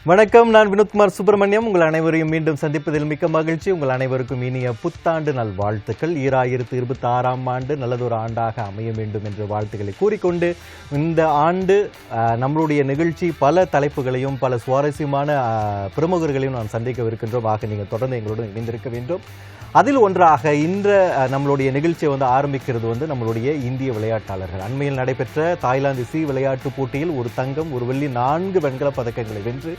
வணக்கம், நான் வினோத்குமார் சுப்பிரமணியம். உங்கள் அனைவரையும் மீண்டும் சந்திப்பதில் மிக்க மகிழ்ச்சி. உங்கள் அனைவருக்கும் இனிய புத்தாண்டு நல்வாழ்த்துக்கள். 2026ஆம் ஆண்டு நல்லதொரு ஆண்டாக அமைய வேண்டும் என்ற வாழ்த்துக்களை கூறிக்கொண்டு, இந்த ஆண்டு நம்மளுடைய நிகழ்ச்சி பல தலைப்புகளையும் பல சுவாரஸ்யமான பிரமுகர்களையும் நாம் சந்திக்கவிருக்கின்றோம். ஆக நீங்கள் தொடர்ந்து எங்களுடன் இணைந்திருக்க வேண்டும். அதில் ஒன்றாக இன்று நம்மளுடைய நிகழ்ச்சியை ஆரம்பிக்கிறது நம்மளுடைய இந்திய விளையாட்டாளர்கள். அண்மையில் நடைபெற்ற தாய்லாந்து சி விளையாட்டு போட்டியில் ஒரு தங்கம், ஒரு வெள்ளி, 4 வெண்கல பதக்கங்களை வென்று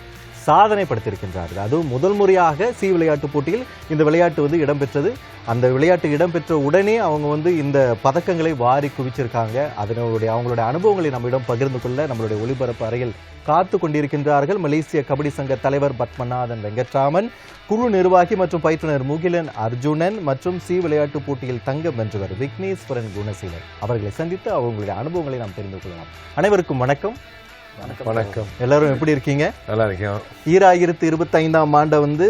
சாதனை படுத்தியிருக்கின்றார்கள். அதுவும் முதல் முறையாக சி விளையாட்டு போட்டியில் இந்த விளையாட்டு இடம்பெற்றது. அந்த விளையாட்டு இடம்பெற்ற உடனே அவங்க இந்த பதக்கங்களை வாரி குவிச்சிருக்காங்க. அவங்களுடைய அனுபவங்களை நம்மிடம் பகிர்ந்து கொள்ள நம்மளுடைய ஒளிபரப்பு அறையில் காத்து கொண்டிருக்கின்றார்கள் மலேசிய கபடி சங்க தலைவர் பத்மநாதன் வெங்கட்ராமன், குழு நிர்வாகி மற்றும் பயிற்றுனர் முகிலன் அர்ஜுனன் மற்றும் சி விளையாட்டு போட்டியில் தங்கம் வென்றவர் விக்னேஸ்வரன் குணசீலன் அவர்களை சந்தித்து அவங்களுடைய அனுபவங்களை நாம் தெரிந்து கொள்ளலாம். அனைவருக்கும் வணக்கம். வணக்கம். எல்லாரும் எப்படி இருக்கீங்க? நல்லா இருக்கோம். 2025ஆம் ஆண்டை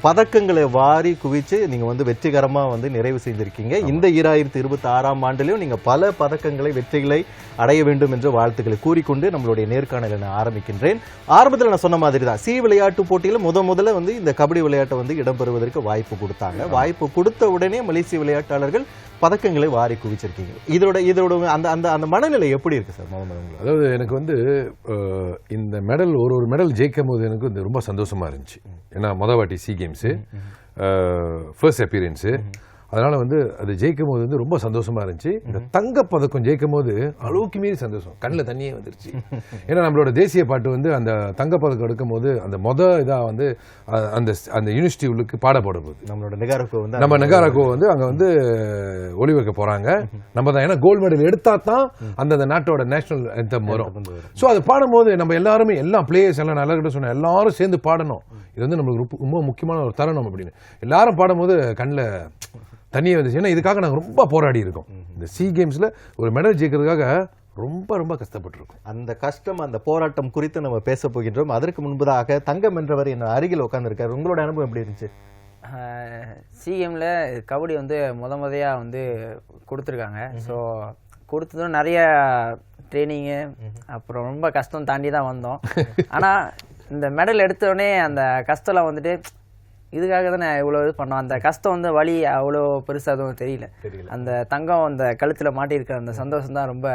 பதக்கங்களை வாரி குவிச்சு நீங்க வெற்றிகரமா நிறைவு செய்திருக்கீங்க. இந்த 2026ஆம் ஆண்டிலும் நீங்க பல பதக்கங்களை, வெற்றிகளை அடைய வேண்டும் என்ற வாழ்த்துக்களை கூறிக்கொண்டு நம்மளுடைய நேர்காணலை நான் ஆரம்பிக்கின்றேன். ஆரம்பத்தில் நான் சொன்ன மாதிரி தான், சி விளையாட்டு போட்டியில் முதல்ல இந்த கபடி விளையாட்டை இடம்பெறுவதற்கு வாய்ப்பு கொடுத்தாங்க. வாய்ப்பு கொடுத்த உடனே மலேசிய விளையாட்டாளர்கள் பதக்கங்களை வாரி குவிச்சிருக்கீங்க. இதோட அந்த மனநிலை எப்படி இருக்கு சார்? அதாவது எனக்கு இந்த மெடல் ஒரு மெடல் ஜெயிக்கும் போது எனக்கு ரொம்ப சந்தோஷமா இருந்துச்சு. ஏன்னா மொதல் வாட்டி சி கேம்ஸ் ஃபர்ஸ்ட் அப்பீரியன்ஸு, அதனால அது ஜெயிக்கும் போது ரொம்ப சந்தோஷமா இருந்துச்சு. இந்த தங்க பதக்கம் ஜெயிக்கும் போது அளவுக்கு மீறி சந்தோஷம், கண்ணில் தண்ணியே வந்துருச்சு. ஏன்னா நம்மளோட தேசிய பாட்டு அந்த தங்க பதக்கம் எடுக்கும் போது அந்த இதா அந்த யூனிவர்சிட்டி உள்ளுக்கு பாடப்படும் போது நம்ம நெகாராக்கோ அங்க ஒளிவைக்க போறாங்க. நம்ம தான், ஏன்னா கோல்டு மெடல் எடுத்தா தான் அந்த நாட்டோட நேஷனல் anthem வரும். ஸோ அது பாடும்போது நம்ம எல்லாருமே, எல்லா பிளேயர்ஸ் எல்லாம் நல்லா கிட்ட சொன்ன எல்லாரும் சேர்ந்து பாடணும். இது நம்மளுக்கு ரொம்ப முக்கியமான ஒரு தருணம் அப்படின்னு எல்லாரும் பாடும்போது கண்ணில் தண்ணியே வந்துச்சு. ஏன்னா இதுக்காக நாங்கள் ரொம்ப போராடி இருக்கோம். இந்த சி கேம்ஸ்ல ஒரு மெடல் ஜெயிக்கிறதுக்காக ரொம்ப ரொம்ப கஷ்டப்பட்டிருக்கோம். அந்த கஷ்டம், அந்த போராட்டம் குறித்து நம்ம பேச போகின்றோம். அதற்கு முன்பதாக தங்கம் என்றவர் என்ன அருகில் உட்கார்ந்துருக்காரு. உங்களோட அனுபவம் எப்படி இருந்துச்சு? சி கேமில் கபடி முதையாக கொடுத்துருக்காங்க. ஸோ கொடுத்ததும் நிறைய ட்ரைனிங்கு, அப்புறம் ரொம்ப கஷ்டம் தாண்டி தான் வந்தோம். ஆனால் இந்த மெடல் எடுத்தோடனே அந்த கஷ்டம்லாம் இதுக்காக தானே இவ்வளோ இது பண்ணோம். அந்த கஷ்டம் வலி அவ்வளோ பெருசாக எதுவும் தெரியல. அந்த தங்கம் அந்த கழுத்தில் மாட்டியிருக்கிற அந்த சந்தோஷம் தான் ரொம்ப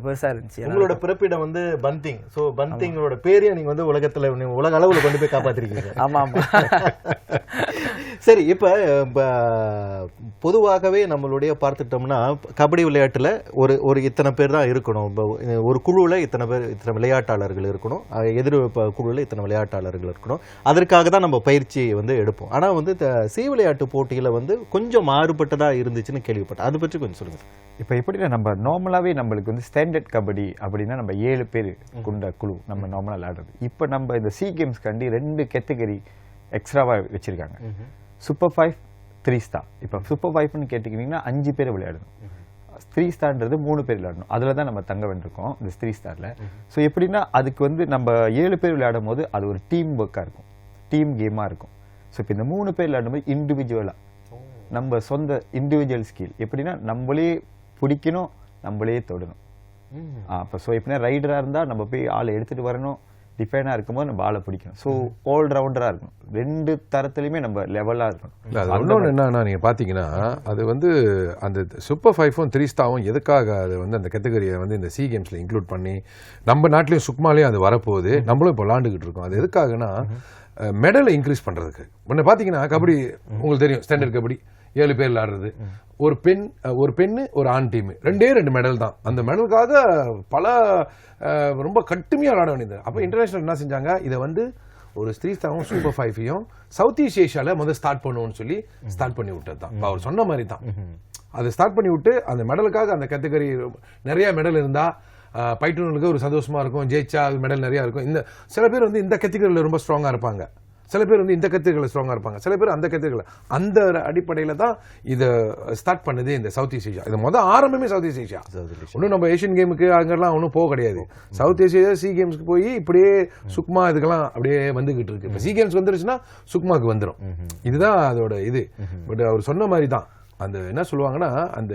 பெருசா இருந்துச்சு. உங்களோட பிறப்பிடம் பந்திங். ஸோ பந்திங்கோட பேரையும் நீங்க உலகத்துல உலக அளவுல கொண்டு போய் காப்பாத்திருக்கீங்க. ஆமா ஆமா. சரி, இப்ப பொதுவாகவே நம்மளுடைய பார்த்துட்டோம்னா கபடி விளையாட்டுல ஒரு இத்தனை பேர் தான் இருக்கணும். ஒரு குழுவில் இத்தனை விளையாட்டாளர்கள் இருக்கணும், எதிர் குழுவில் இத்தனை விளையாட்டாளர்கள் இருக்கணும். அதற்காக தான் நம்ம பயிற்சி எடுப்போம். ஆனா சி விளையாட்டு போட்டியில கொஞ்சம் மாறுபட்டதா இருந்துச்சுன்னு கேள்விப்பட்டேன். அதை பற்றி கொஞ்சம் சொல்லுங்க. இப்போ எப்படின்னா, நம்ம நார்மலாகவே நம்மளுக்கு ஸ்டாண்டர்ட் கபடி அப்படின்னா நம்ம 7 பேர் கொண்ட குழு நம்ம நார்மலாக விளையாடுறது. இப்போ நம்ம இந்த சி கேம்ஸ் கண்டி 2 கேட்டகரி எக்ஸ்ட்ராவாக வச்சுருக்காங்க. Super 5, 3 star. இப்போ சூப்பர் 5ன்னு கேட்டிங்கன்னா 5 பேர் விளையாடணும். 3 ஸ்டார்ன்றது 3 பேர் விளையாடணும். அதில் தான் நம்ம தங்க வென்றிருக்கோம் இந்த 3 ஸ்டாரில். ஸோ எப்படின்னா, அதுக்கு நம்ம 7 பேர் விளையாடும் போது அது ஒரு டீம் ஒர்க்காக இருக்கும், டீம் கேமாக இருக்கும். ஸோ இப்போ இந்த 3 பேர் விளையாடும் போது இண்டிவிஜுவலாக நம்ம சொந்த இண்டிவிஜுவல் ஸ்கில், எப்படின்னா நம்மளே பிடிக்கணும், நம்மளே தொடணும். அப்போ ஸோ எப்படின்னா ரைடராக இருந்தால் நம்ம போய் ஆளை எடுத்துகிட்டு வரணும், டிஃபைனாக இருக்கும்போது நம்ம ஆளை பிடிக்கணும். ஸோ ஆல் ரவுண்டராக இருக்கணும், 2 தரத்துலையுமே நம்ம லெவலாக இருக்கணும். அது இன்னொன்று என்னன்னா, நீங்கள் பார்த்தீங்கன்னா அது அந்த சூப்பர் 5ம் 3 ஸ்டாரும் எதுக்காக அது அந்த கேட்டகரியை இந்த சி கேம்ஸில் இன்க்ளூட் பண்ணி நம்ம நாட்டிலையும் சுக்மாலையும் அது வரப்போகுது. நம்மளும் இப்போ விளாண்டுக்கிட்டு இருக்கோம். அது எதுக்காகனா மெடலை இன்க்ரீஸ் பண்ணுறதுக்கு. முன்ன பார்த்தீங்கன்னா கபடி உங்களுக்கு தெரியும், ஸ்டாண்டர்ட் கபடி 7 பேர் விளையாடுறது. ஒரு பெண்ணு ஒரு ஆண் டீம், 2 மெடல் தான். அந்த மெடலுக்காக பல ரொம்ப கட்டுமையாக விளையாட வேண்டியது. அப்போ இன்டர்நேஷனல் என்ன செஞ்சாங்க, இதை ஒரு 3 ஸ்டாரும் சூப்பர் 5ஐயும் சவுத் ஈஸ்ட் ஏஷியாவில் ஸ்டார்ட் பண்ணுவோம்னு சொல்லி ஸ்டார்ட் பண்ணி விட்டது தான். அவர் சொன்ன மாதிரி தான் அதை ஸ்டார்ட் பண்ணி விட்டு அந்த மெடலுக்காக அந்த கேட்டகரி நிறைய மெடல் இருந்தா பயிற்றுனர்களுக்கு ஒரு சந்தோஷமா இருக்கும். ஜெயிச்சா மெடல் நிறைய இருக்கும். சில பேர் இந்த கேட்டகரியில் ரொம்ப ஸ்ட்ராங்கா இருப்பாங்க, சில பேர் இந்த கத்திரிகளை ஸ்ட்ராங்கா இருப்பாங்க, சில பேர் அந்த கத்திரிகளை. அந்த அடிப்படையில தான் இதை ஸ்டார்ட் பண்ணது இந்த சவுத் ஈஸ்ட் ஏஷியா. இது ஆரம்பமே சவுத் ஈஸ்ட் ஏஷியா. ஒன்றும் நம்ம ஏஷியன் கேமுக்கு அங்கெல்லாம் ஒன்றும் போக கிடையாது. சவுத் ஏஷியா சி கேம்ஸ்க்கு போய் இப்படியே சுக்மா இதுக்கெல்லாம் அப்படியே வந்துகிட்டு இருக்கு. இப்போ சி கேம்ஸ் வந்துருச்சுன்னா சுக்மாக்கு வந்துடும். இதுதான் அதோட இது. பட் அவர் சொன்ன மாதிரி தான், அந்த என்ன சொல்லுவாங்கன்னா அந்த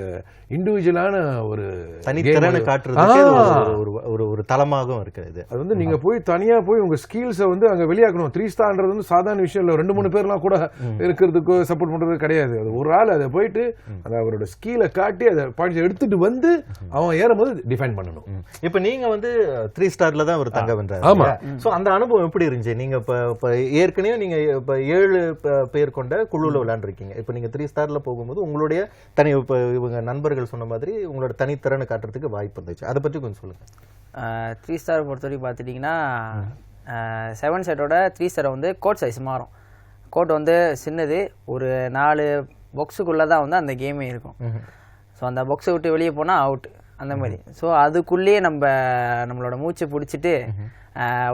இண்டிவிஜுவலான ஒரு தனித்திறனை காட்டுறதுக்கு ஒரு தளமாகவும் இருக்கிறது. அது வந்து நீங்க போய் தனியா போய் உங்க ஸ்கில்ஸை வந்து அங்க வெளியாக்கணும். 3 ஸ்டார்ன்றது வந்து சாதாரண விஷயம் இல்லை. 2-3 பேர்லாம் கூட இருக்கிறதுக்கு சப்போர்ட் பண்றது கிடையாது. அது ஒரு ஆள் அதை போயிட்டு அந்த அவரோட ஸ்கிலை காட்டி அதை பாயிண்ட்ஸ் எடுத்துட்டு வந்து அவன் ஏறும்போது டிஃபைன் பண்ணணும். இப்ப நீங்க வந்து 3 ஸ்டார்ல தான் ஒரு தங்க வென்றாரு. ஆமா. சோ அந்த அனுபவம் எப்படி இருந்துச்சு? நீங்க இப்ப ஏற்கனவே நீங்க இப்ப 7 பேர் கொண்ட குழுல விளையாண்டுருக்கீங்க. இப்ப நீங்க 3 ஸ்டார்ல போகும்போது உங்களுடைய தனி இவங்க நண்பர்கள் சொன்ன மாதிரி உங்களோட தனித்திறனை காட்டுறதுக்கு வாய்ப்பு இருந்துச்சு. அதை பற்றி கொஞ்சம் சொல்லுங்க. 3 ஸ்டார் பொறுத்தவரைக்கும் பார்த்துட்டிங்கன்னா 7 செட்டோட 3 ஸ்டாரை வந்து கோட் சைஸ் மாறும். கோட் வந்து சின்னது, ஒரு 4 பாக்ஸுக்குள்ளே தான் வந்து அந்த கேமே இருக்கும். ஸோ அந்த பாக்ஸை விட்டு வெளியே போனால் அவுட் அந்த மாதிரி. ஸோ அதுக்குள்ளேயே நம்மளோட மூச்சை பிடிச்சிட்டு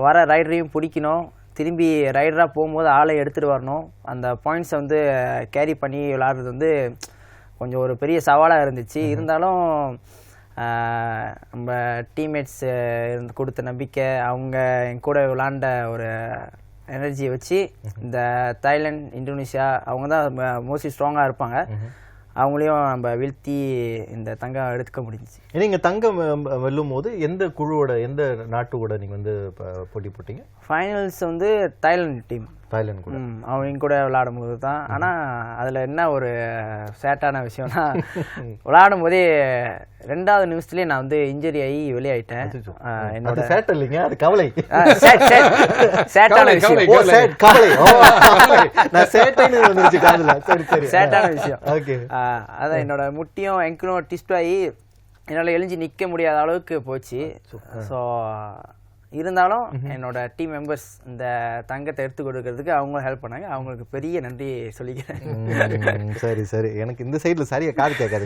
வர ரைடரையும் பிடிக்கணும், திரும்பி ரைடராக போகும்போது ஆளை எடுத்துகிட்டு வரணும். அந்த பாயிண்ட்ஸை வந்து கேரி பண்ணி விளாட்றது வந்து கொஞ்சம் ஒரு பெரிய சவாலாக இருந்துச்சு. இருந்தாலும் நம்ம டீம்மேட்ஸ் கொடுத்த நம்பிக்கை, அவங்க என் கூட விளாண்ட ஒரு எனர்ஜியை வச்சு இந்த தாய்லாந்து, இந்தோனேஷியா அவங்க தான் மோஸ்ட்லி ஸ்ட்ராங்காக இருப்பாங்க, அவங்களையும் நம்ம வீழ்த்தி இந்த தங்கம் எடுத்துக்க முடிஞ்சிச்சு. நீங்க தங்கம் வெல்லும் போது எந்த குழுவோட எந்த நாட்டு கூட நீங்க வந்து போட்டி போட்டீங்க? ஃபைனல்ஸ் வந்து தாய்லாந்து டீம், தாய்லாந்து கூட அவங்க கூட விளையாடும் போது தான். ஆனால் அதில் என்ன ஒரு சேட்டான விஷயம்னா விளையாடும் போதே 2வது நிமிஷத்துலேயே நான் வந்து இன்ஜுரி ஆகி வெளியாயிட்டேன். என்னோட சேட் இல்லைங்க, அது கவலை. சேட்டான விஷயம், சேட்டான விஷயம். அதான் என்னோட முட்டியும் எங்கனும் டிஸ்ட் ஆகி என்னால் எழுஞ்சி நிற்க முடியாத அளவுக்கு போச்சு. ஸோ இருந்தாலும் என்னோட டீம் மெம்பர்ஸ் இந்த தங்கத்தை எடுத்து கொடுக்கறதுக்கு அவங்களும் ஹெல்ப் பண்ணாங்க. அவங்களுக்கு பெரிய நன்றி சொல்லிக்கிறேன். சரி சரி, எனக்கு இந்த சைடில் சரியாக காது கேட்காது.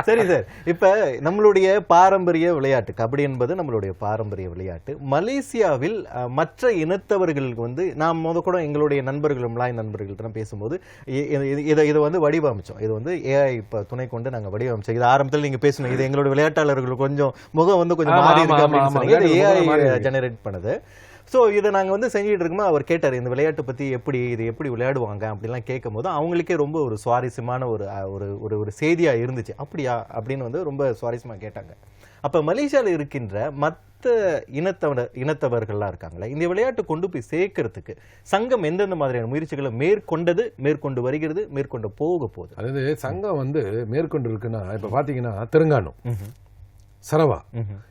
சரி சார், இப்போ நம்மளுடைய பாரம்பரிய விளையாட்டு கபடி என்பது நம்மளுடைய பாரம்பரிய விளையாட்டு. மலேசியாவில் மற்ற இனத்தவர்களுக்கு வந்து நாம் கூட எங்களுடைய நண்பர்கள் மலாய் நண்பர்கள்ட்ட பேசும்போது இதை வந்து வடிவமைச்சோம். இது வந்து ஏஐ இப்போ துணை கொண்டு நாங்கள் வடிவமைச்சோம். இது ஆரம்பத்தில் நீங்கள் பேசணும், இது எங்களுடைய விளையாட்டாளர்கள் கொஞ்சம் முகம் வந்து கொஞ்சம் மாறி இருக்கு அப்படின்னு ஏஐ ஜெனரேட் பண்ணுது. ஸோ இதை நாங்கள் வந்து செஞ்சுட்டு இருக்கும்போது அவர் கேட்டார், இந்த விளையாட்டை பற்றி இது எப்படி விளையாடுவாங்க அப்படிலாம் கேட்கும் போது அவங்களுக்கே ரொம்ப ஒரு சுவாரஸ்யமான ஒரு செய்தியாக இருந்துச்சு. அப்படியா அப்படின்னு வந்து ரொம்ப சுவாரஸ்யமாக கேட்டாங்க. அப்போ மலேசியாவில் இருக்கின்ற மற்ற இனத்தவர்கள்லாம் இருக்காங்களே, இந்த விளையாட்டு கொண்டு போய் சேர்க்கறதுக்கு சங்கம் எந்தெந்த மாதிரியான முயற்சிகளை மேற்கொண்டு வருகிறது, மேற்கொண்டு போக போகுது? அதாவது சங்கம் வந்து மேற்கொண்டு இருக்குன்னா இப்போ பார்த்தீங்கன்னா தெலுங்கானா, சரவா,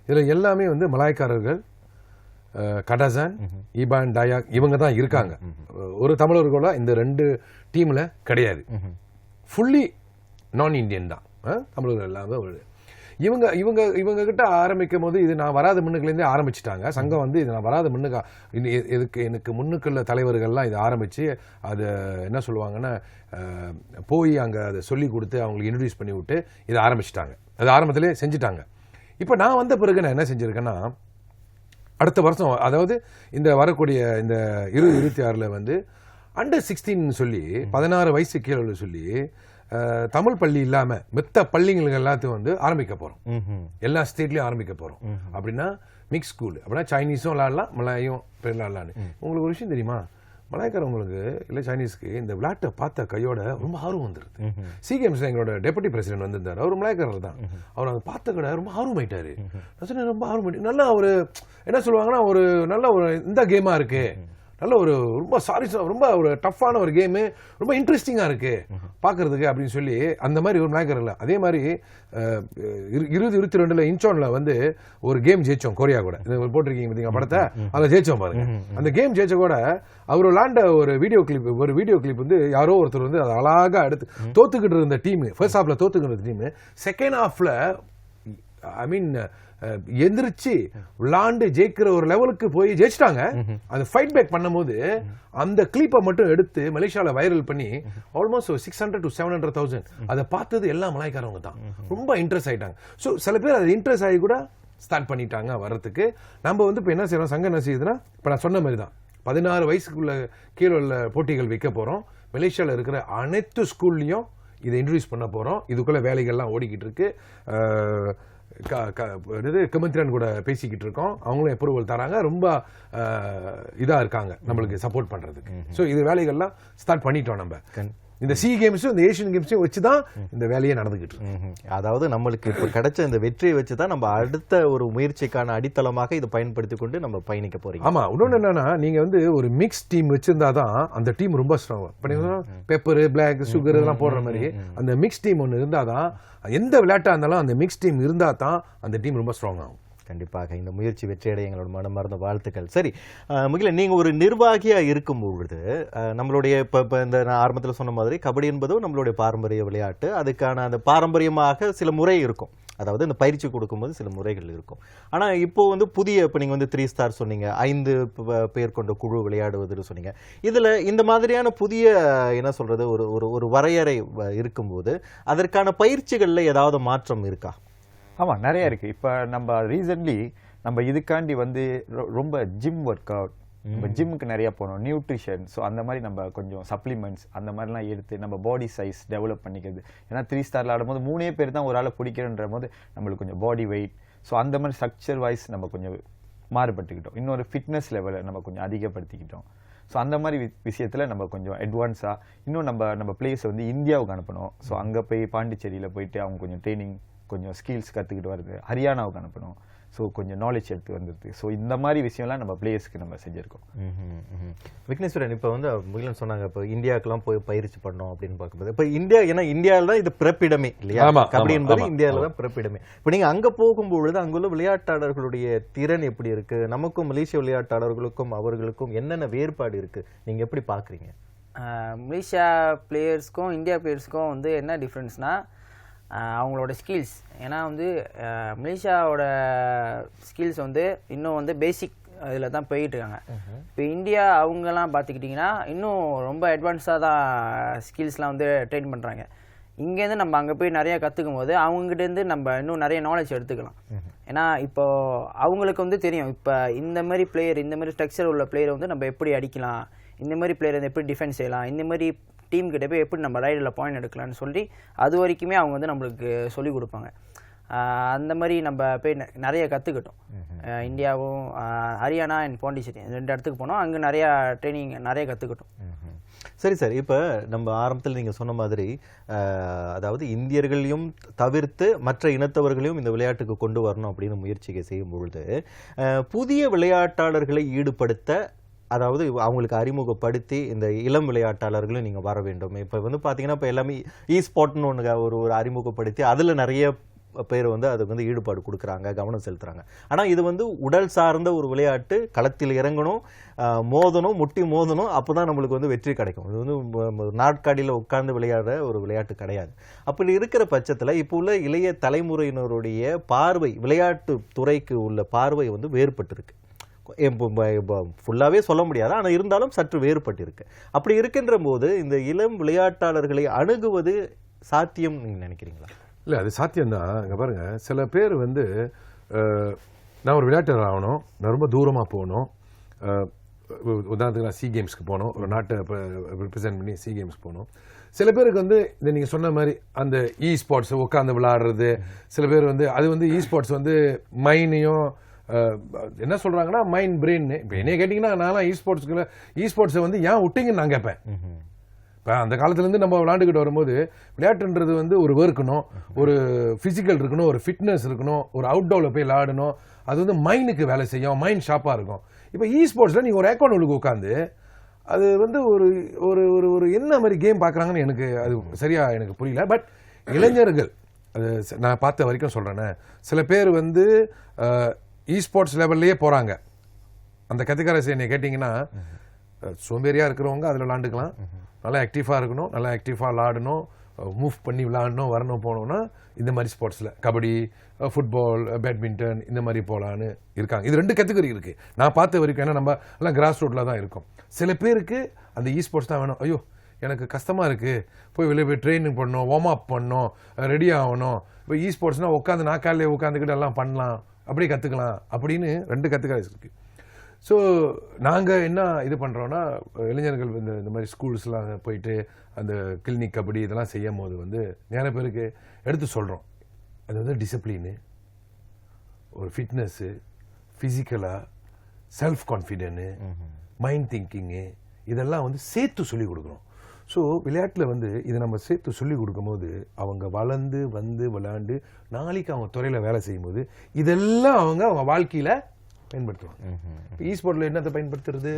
இதில் எல்லாமே வந்து மலாய்க்காரர்கள், கடசான், ஈபான், டயாக் இவங்க தான் இருக்காங்க. ஒரு தமிழர்களோட இந்த 2 டீம்ல கிடையாது. ஃபுல்லி நான் இந்தியன் தான் தமிழர்கள் எல்லாமே. இவங்க கிட்ட ஆரம்பிக்கும் போது இது நான் வராத முன்னுக்குலேருந்தே ஆரம்பிச்சுட்டாங்க. சங்கம் வந்து இது நான் வராத முன்னுக்கு எனக்கு முன்னுக்குள்ள தலைவர்கள்லாம் இதை ஆரம்பிச்சு அதை என்ன சொல்லுவாங்கன்னா போய் அங்கே அதை சொல்லி கொடுத்து அவங்களுக்கு இன்ட்ரடியூஸ் பண்ணி விட்டு இதை ஆரம்பிச்சிட்டாங்க. அது ஆரம்பத்திலே செஞ்சுட்டாங்க. இப்போ நான் வந்த பிறகு நான் என்ன செஞ்சுருக்கேன்னா, அடுத்த வருஷம் அதாவது இந்த வரக்கூடிய இந்த 2026 வந்து அண்டர் 16 சொல்லி 16 வயசு கீழே சொல்லி தமிழ் பள்ளி இல்லாமல் மித்த பள்ளிங்களுக்கு எல்லாத்தையும் வந்து ஆரம்பிக்க போகிறோம். எல்லா ஸ்டேட்லையும் ஆரம்பிக்க போகிறோம். அப்படின்னா மிக்ஸ் ஸ்கூல், அப்படின்னா சைனீஸும் விளாட்லாம், மலாயும் விளாட்லான்னு. உங்களுக்கு ஒரு விஷயம் தெரியுமா, மலாய்க்காரவங்களுக்கு இல்லை சைனீஸ்க்கு இந்த விளையாட்டை பார்த்த கையோட ரொம்ப ஆர்வம் வந்துருது. சி கேம்ஸ்ல எங்களோட டெபுட்டி பிரசிடென்ட் வந்திருந்தார், அவர் மலாய்க்காரர் தான். அவர் அதை பார்த்த கடை ரொம்ப ஆர்வம் ஆயிட்டாரு. ரொம்ப ஆர்வம், நல்லா ஒரு என்ன சொல்லுவாங்கன்னா ஒரு நல்ல ஒரு இந்த கேமா இருக்கு, நல்ல ஒரு ரொம்ப ரொம்ப ஒரு டஃப்பான ஒரு கேமு, ரொம்ப இன்ட்ரெஸ்டிங்காக இருக்கு பார்க்கறதுக்கு அப்படின்னு சொல்லி அந்த மாதிரி ஒரு மலாய்க்காரர் இல்லை. அதே மாதிரி 2022 இன்ச்சோன்ல வந்து ஒரு கேம் ஜெயிச்சோம் கொரியா கூட. போட்டிருக்கீங்க பார்த்தீங்க படத்தை, அதில் ஜெயிச்சோம் பாருங்க. அந்த கேம் ஜெயிச்ச கூட அவர் விளாண்ட ஒரு வீடியோ கிளிப் வந்து யாரோ ஒருத்தர் வந்து அதை அழகாக எடுத்து தோத்துக்கிட்டு இருந்த டீம், ஃபர்ஸ்ட் ஹாஃப்ல தோத்துக்கிட்டு இருந்த டீம் செகண்ட் ஹாஃப்ல ஐ மீன் எந்திரிச்சு விளாண்டு ஜெயிக்கிற ஒரு லெவலுக்கு போய் ஜெயிச்சிட்டாங்க. அந்த ஃபைட் பேக் பண்ணும்போது அந்த கிளிப்பை மட்டும் எடுத்து மலேசியாவில் வைரல் பண்ணி ஆல்மோஸ்ட் 600 to 700,000 அதை பார்த்தது எல்லாம் மலாய்க்காரவங்க தான். ரொம்ப இன்ட்ரெஸ்ட் ஆயிட்டாங்க. ஸோ சில பேர் அதை இன்ட்ரெஸ்ட் ஆகி கூட ஸ்டார்ட் பண்ணிட்டாங்க வர்றதுக்கு. நம்ம வந்து இப்போ என்ன செய்யறோம், சங்கம் என்ன செய்யுதுன்னா, இப்போ நான் சொன்ன மாதிரி தான் 16 வயசுக்குள்ள கீழே உள்ள போட்டிகள் வைக்க போறோம். மலேசியாவில் இருக்கிற அனைத்து ஸ்கூல்லையும் இதை இன்ட்ரடியூஸ் பண்ண போறோம். இதுக்குள்ள வேலைகள்லாம் ஓடிக்கிட்டு இருக்கு. கமித்திரன் கூட பேசிக்கிட்டு இருக்கோம். அவங்களும் அப்ரூவல் தராங்க, ரொம்ப இதா இருக்காங்க நம்மளுக்கு சப்போர்ட் பண்றதுக்கு. ஸோ இது வேலைகள்லாம் ஸ்டார்ட் பண்ணிட்டோம் நம்ம. இந்த சி கேம்ஸும் இந்த ஏஷியன் கேம்ஸையும் வச்சு தான் இந்த வேலையே நடந்துகிட்டு இருக்கு. அதாவது நம்மளுக்கு இப்போ கிடைச்ச இந்த வெற்றியை வச்சு தான் நம்ம அடுத்த ஒரு முயற்சிக்கான அடித்தளமாக இதை பயன்படுத்தி கொண்டு நம்ம பயணிக்க போறோம். ஆமா, இன்னொன்று என்னன்னா, நீங்க வந்து ஒரு மிக்ஸ் டீம் வச்சிருந்தாதான் அந்த டீம் ரொம்ப ஸ்ட்ராங். இப்போ பெப்பர், பிளாக், சுகர் இதெல்லாம் போடுற மாதிரி அந்த மிக்ஸ் டீம் ஒன்று இருந்தாதான், எந்த விளையாட்டா இருந்தாலும் அந்த மிக்ஸ் டீம் இருந்தா தான் அந்த டீம் ரொம்ப ஸ்ட்ராங் ஆகும். கண்டிப்பாக இந்த முயற்சி வெற்றியடைய எங்களோட மனமார்ந்த வாழ்த்துக்கள். சரி முகில, நீங்க ஒரு நிர்வாகியா இருக்கும் பொழுது நம்மளுடைய இப்போ இந்த நான் ஆரம்பத்தில் சொன்ன மாதிரி கபடி என்பதும் நம்மளுடைய பாரம்பரிய விளையாட்டு. அதுக்கான அந்த பாரம்பரியமாக சில முறை இருக்கும், அதாவது இந்த பயிற்சி கொடுக்கும்போது சில முறைகள் இருக்கும். ஆனால் இப்போ வந்து புதிய, இப்போ நீங்கள் வந்து 3 ஸ்டார் சொன்னீங்க, 5 பேர் கொண்ட குழு விளையாடுவதுன்னு சொன்னீங்க. இதில் இந்த மாதிரியான புதிய என்ன சொல்றது ஒரு வரையறை இருக்கும்போது அதற்கான பயிற்சிகளில் ஏதாவது மாற்றம் இருக்கா? ஆமாம், நிறைய இருக்குது. இப்போ நம்ம ரீசன்ட்லி நம்ம இதுக்காண்டி வந்து ரொம்ப ஜிம் ஒர்க் அவுட், நம்ம ஜிம்முக்கு நிறையா போனோம், நியூட்ரிஷன், ஸோ அந்த மாதிரி நம்ம கொஞ்சம் சப்ளிமெண்ட்ஸ் அந்த மாதிரிலாம் எடுத்து நம்ம பாடி சைஸ் டெவலப் பண்ணிக்கிறது. ஏன்னா 3 ஸ்டாரில் ஆடும்போது 3 பேர் தான் ஒரு ஆளை பிடிக்கிறன்ற போது நம்மளுக்கு கொஞ்சம் பாடி வெயிட், ஸோ அந்த மாதிரி ஸ்ட்ரக்சர் வைஸ் நம்ம கொஞ்சம் மாறுபட்டுக்கிட்டோம். இன்னொரு ஃபிட்னஸ் லெவலை நம்ம கொஞ்சம் அதிகப்படுத்திக்கிட்டோம். ஸோ அந்த மாதிரி விஷயத்தில் நம்ம கொஞ்சம் அட்வான்ஸாக இன்னும் நம்ம பிளேஸை வந்து இந்தியாவுக்கு அனுப்பணும். ஸோ அங்கே போய் பாண்டிச்சேரியில் போயிட்டு அவங்க கொஞ்சம் ட்ரைனிங், கொஞ்சம் ஸ்கில்ஸ் கற்றுக்கிட்டு வருது. ஹரியானாவுக்கு அனுப்பணும், ஸோ கொஞ்சம் நாலேஜ் எடுத்து வந்துருக்கு. ஸோ இந்த மாதிரி விஷயம்லாம் நம்ம பிளேயர்ஸ்க்கு நம்ம செஞ்சுருக்கோம். விக்னேஸ்வரன், இப்போ வந்து முகிலன் சொன்னாங்க, இப்போ இந்தியாவுக்குலாம் போய் பயிற்சி பண்ணோம் அப்படின்னு பார்க்கும்போது, இப்போ இந்தியா, ஏன்னா இந்தியாவில் தான் இது பிறப்பிடமே இல்லையா, கபடி என்பது இந்தியாவில் தான் பிறப்பிடமே. இப்போ நீங்கள் அங்கே போகும்பொழுது அங்குள்ள விளையாட்டாளர்களுடைய திறன் எப்படி இருக்கு, நமக்கும் மலேசிய விளையாட்டாளர்களுக்கும் அவர்களுக்கும் என்னென்ன வேறுபாடு இருக்கு, நீங்க எப்படி பார்க்குறீங்க? மலேசியா பிளேயர்ஸ்க்கும் இந்தியா பிளேயர்ஸ்க்கும் வந்து என்ன டிஃப்ரென்ஸ்னால் அவங்களோட ஸ்கில்ஸ். ஏன்னா வந்து மலேசியாவோட ஸ்கில்ஸ் வந்து இன்னும் வந்து பேசிக் இதில் தான் போயிட்டுருக்காங்க. இப்போ இந்தியா அவங்கெல்லாம் பார்த்துக்கிட்டிங்கன்னா இன்னும் ரொம்ப அட்வான்ஸாக தான் ஸ்கில்ஸ்லாம் வந்து ட்ரெயின் பண்ணுறாங்க. இங்கேருந்து நம்ம அங்கே போய் நிறையா கற்றுக்கும் போது அவங்ககிட்டேருந்து நம்ம இன்னும் நிறைய நாலேஜ் எடுத்துக்கலாம். ஏன்னா இப்போது அவங்களுக்கு வந்து தெரியும், இப்போ இந்த மாதிரி பிளேயர், இந்த மாதிரி ஸ்ட்ரக்சர் உள்ள பிளேயரை வந்து நம்ம எப்படி அடிக்கலாம், இந்த மாதிரி பிளேயர் வந்து எப்படி டிஃபென்ஸ் செய்யலாம், இந்த மாதிரி டீம் கிட்ட போய் எப்படி நம்ம ரைடில் பாயிண்ட் எடுக்கலாம்னு சொல்லி அது வரைக்குமே அவங்க வந்து நம்மளுக்கு சொல்லிக் கொடுப்பாங்க. அந்த மாதிரி நம்ம போய் நிறைய கற்றுக்கிட்டோம். இந்தியாவும் ஹரியானா அண்ட் பாண்டிச்சேரி 2 இடத்துக்கு போனோம், அங்கே நிறையா ட்ரைனிங் நிறைய கற்றுக்கிட்டோம். சரி சார், இப்போ நம்ம ஆரம்பத்தில் நீங்கள் சொன்ன மாதிரி அதாவது இந்தியர்களையும் தவிர்த்து மற்ற இனத்தவர்களையும் இந்த விளையாட்டுக்கு கொண்டு வரணும் அப்படின்னு முயற்சியை செய்யும் பொழுது புதிய விளையாட்டாளர்களை ஈடுபடுத்த, அதாவது அவங்களுக்கு அறிமுகப்படுத்தி இந்த இளம் விளையாட்டாளர்களும் நீங்கள் வர வேண்டும். இப்போ வந்து பார்த்தீங்கன்னா இப்போ எல்லாமே ஸ்போர்ட்னு ஒன்று ஒரு அறிமுகப்படுத்தி அதில் நிறைய பேர் வந்து அதுக்கு வந்து ஈடுபாடு கொடுக்குறாங்க, கவனம் செலுத்துகிறாங்க. ஆனால் இது வந்து உடல் சார்ந்த ஒரு விளையாட்டு, களத்தில் இறங்கணும், மோதணும், முட்டி மோதணும், அப்போ தான் நம்மளுக்கு வந்து வெற்றி கிடைக்கும். இது வந்து நாட்காடியில் உட்கார்ந்து விளையாடுற ஒரு விளையாட்டு கிடையாது. அப்படி இருக்கிற பட்சத்தில் இப்போ உள்ள இளைய தலைமுறையினருடைய பார்வை, விளையாட்டு துறைக்கு உள்ள பார்வை வந்து வேறுபட்டிருக்கு. ஃபுல்லாகவே சொல்ல முடியாது, ஆனால் இருந்தாலும் சற்று வேறுபட்டு இருக்கு. அப்படி இருக்கின்ற போது இந்த இளம் விளையாட்டாளர்களை அணுகுவது சாத்தியம் நீங்க நினைக்கிறீங்களா? இல்லை, அது சாத்தியம்தான். இங்கே பாருங்க, சில பேர் வந்து நான் ஒரு விளையாட்டர் ஆகணும், நான் ரொம்ப தூரமாக போகணும், உதாரணத்துக்கு நான் சி கேம்ஸ்க்கு போகணும், ஒரு நாட்டை ரிப்ரசென்ட் பண்ணி சி கேம்ஸ் போகணும். சில பேருக்கு வந்து இந்த நீங்கள் சொன்ன மாதிரி அந்த ஸ்போர்ட்ஸ் உட்காந்து விளையாடுறது, சில பேர் வந்து அது வந்து ஸ்போர்ட்ஸ் வந்து மைனையும் என்ன சொல்றாங்கன்னா மைண்ட் பிரெயின். இப்போ என்னைய கேட்டிங்கன்னா நான்லாம் ஸ்போர்ட்ஸை வந்து ஏன் விட்டீங்கன்னு நான் கேட்பேன். இப்போ அந்த காலத்துலேருந்து நம்ம விளையாண்டுக்கிட்டு வரும்போது விளையாட்டுன்றது வந்து ஒரு இருக்கணும், ஒரு ஃபிசிக்கல் இருக்கணும், ஒரு ஃபிட்னஸ் இருக்கணும், ஒரு அவுட்டோரில் போய் விளையாடணும், அது வந்து மைண்டுக்கு வேலை செய்யும், மைண்ட் ஷார்ப்பாக இருக்கும். இப்போ ஸ்போர்ட்ஸில் நீங்கள் ஒரு அக்கௌண்ட் உட்காந்து அது வந்து ஒரு ஒரு ஒரு என்ன மாதிரி கேம் பார்க்குறாங்கன்னு எனக்கு அது சரியாக எனக்கு புரியல. பட் இளைஞர்கள், அது நான் பார்த்த வரைக்கும் சொல்கிறேன்னே, சில பேர் வந்து ஸ்போர்ட்ஸ் லெவல்லையே போகிறாங்க. அந்த கத்திகாரசி என்னை கேட்டிங்கன்னா சோம்பேறியாக இருக்கிறவங்க அதில் விளாண்டுக்கலாம், நல்லா ஆக்டிவாக இருக்கணும், நல்லா ஆக்டிவாக விளாடணும், மூவ் பண்ணி விளாடணும், வரணும், போகணுன்னா இந்த மாதிரி ஸ்போர்ட்ஸில் கபடி, ஃபுட்பால், பேட்மிண்டன் இந்த மாதிரி போகலான்னு இருக்காங்க. இது 2 கேட்டகரி இருக்குது நான் பார்த்த வரைக்கும். ஏன்னா நம்ம எல்லாம் கிராஸ் ரூட்டில் தான் இருக்கோம். சில பேருக்கு அந்த ஸ்போர்ட்ஸ் தான் வேணும். ஐயோ எனக்கு கஷ்டமாக இருக்குது, போய் வெளியே போய் ட்ரைனிங் பண்ணணும், வார்ம் அப் பண்ணணும், ரெடி ஆகணும். இப்போ ஸ்போர்ட்ஸ்னால் உட்காந்து நாக்காலே உட்காந்துக்கிட்டு எல்லாம் பண்ணலாம், அப்படியே கற்றுக்கலாம் அப்படின்னு 2 கேட்டகரிஸ் இருக்குது. ஸோ நாங்கள் என்ன இது பண்ணுறோன்னா, இளைஞர்கள் இந்த மாதிரி ஸ்கூல்ஸ்லாம் போயிட்டு அந்த கிளினிக் கபடி இதெல்லாம் செய்யும் போது வந்து நிறைய பேருக்கு எடுத்து சொல்கிறோம். அது வந்து டிசிப்ளினு, ஒரு ஃபிட்னஸ்ஸு, ஃபிசிக்கலாக செல்ஃப் கான்ஃபிடென்ட்டு, மைண்ட் திங்கிங்கு, இதெல்லாம் வந்து சேர்த்து சொல்லிக் கொடுக்குறோம். ஸோ விளையாட்டில் வந்து இதை நம்ம சேர்த்து சொல்லி கொடுக்கும்போது அவங்க வளர்ந்து வந்து விளையாண்டு நாளைக்கு அவங்க துறையில் வேலை செய்யும்போது இதெல்லாம் அவங்க வாழ்க்கையில் பயன்படுத்துவாங்க. இப்போ ஈஸ்போர்ட்டில் என்னத்தை பயன்படுத்துறது?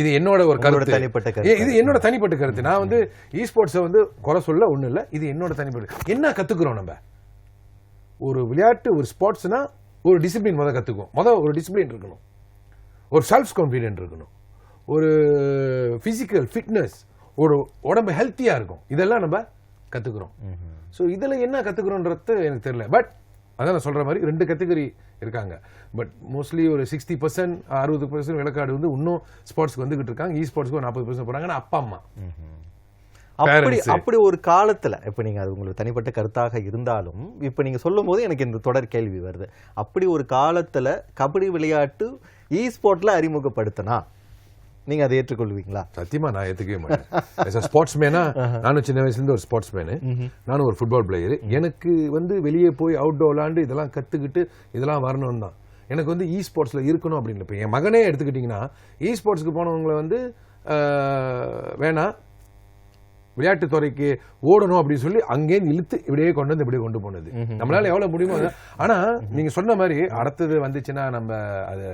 இது என்னோட ஒரு கருத்து, தனிப்பட்ட கருத்து. இது என்னோட தனிப்பட்ட கருத்து. நான் வந்து ஈஸ்போர்ட்ஸை வந்து குறை சொல்ல ஒன்றும் இல்லை, இது என்னோட தனிப்பட்ட. என்ன கற்றுக்குறோம் நம்ம? ஒரு விளையாட்டு, ஒரு ஸ்போர்ட்ஸ்னா ஒரு டிசிப்ளின் கற்றுக்குவோம். ஒரு டிசிப்ளின் இருக்கணும், ஒரு செல்ஃப் கான்ஃபிடென்ட் இருக்கணும், ஒரு ஃபிசிக்கல் ஃபிட்னஸ், ஒரு உடம்பு ஹெல்த்தியாக இருக்கும். இதெல்லாம் நம்ம கற்றுக்குறோம். ஸோ இதில் என்ன கற்றுக்குறோன்றது எனக்கு தெரியல. பட் அதான் நான் சொல்கிற மாதிரி 2 கேட்டகரி இருக்காங்க. பட் மோஸ்ட்லி ஒரு 60% 60% விளக்காடு வந்து இன்னும் ஸ்போர்ட்ஸ்க்கு வந்துகிட்டு இருக்காங்க. ஸ்போர்ட்ஸ்க்கு ஒரு 40% போகிறாங்கன்னா அப்பா அம்மா. அப்படி ஒரு காலத்துல இப்ப நீங்க அது உங்களுக்கு தனிப்பட்ட கருத்தாக இருந்தாலும் இப்ப நீங்க சொல்லும் போது எனக்கு இந்த தொடர் கேள்வி வருது. அப்படி ஒரு காலத்துல கபடி விளையாட்டு ஸ்போர்ட்ல அறிமுகப்படுத்தினா நீங்க அதை ஏற்றுக்கொள்வீங்களா? சத்தியமா நான் ஏற்றுக்கவே மாட்டேன். ஸ்போர்ட்ஸ் மேனா நானும் சின்ன வயசுலேருந்து ஒரு ஸ்போர்ட்ஸ் மேனு, நானும் ஒரு ஃபுட்பால் பிளேயர். எனக்கு வந்து வெளியே போய் அவுட்டோர் விளாண்டு இதெல்லாம் கற்றுக்கிட்டு இதெல்லாம் வரணும் தான். எனக்கு வந்து ஸ்போர்ட்ஸில் இருக்கணும் அப்படின்னு. இப்போ என் மகனே எடுத்துக்கிட்டிங்கன்னா ஸ்போர்ட்ஸ்க்கு போனவங்களை வந்து வேணா விளையாட்டு துறைக்கு ஓடணும் அப்படின்னு சொல்லி அங்கேருந்து இழுத்து இப்படியே கொண்டு போனது நம்மளால எவ்வளவு முடியுமோ. ஆனா நீங்க சொன்ன மாதிரி அடுத்தது வந்துச்சுன்னா நம்ம அது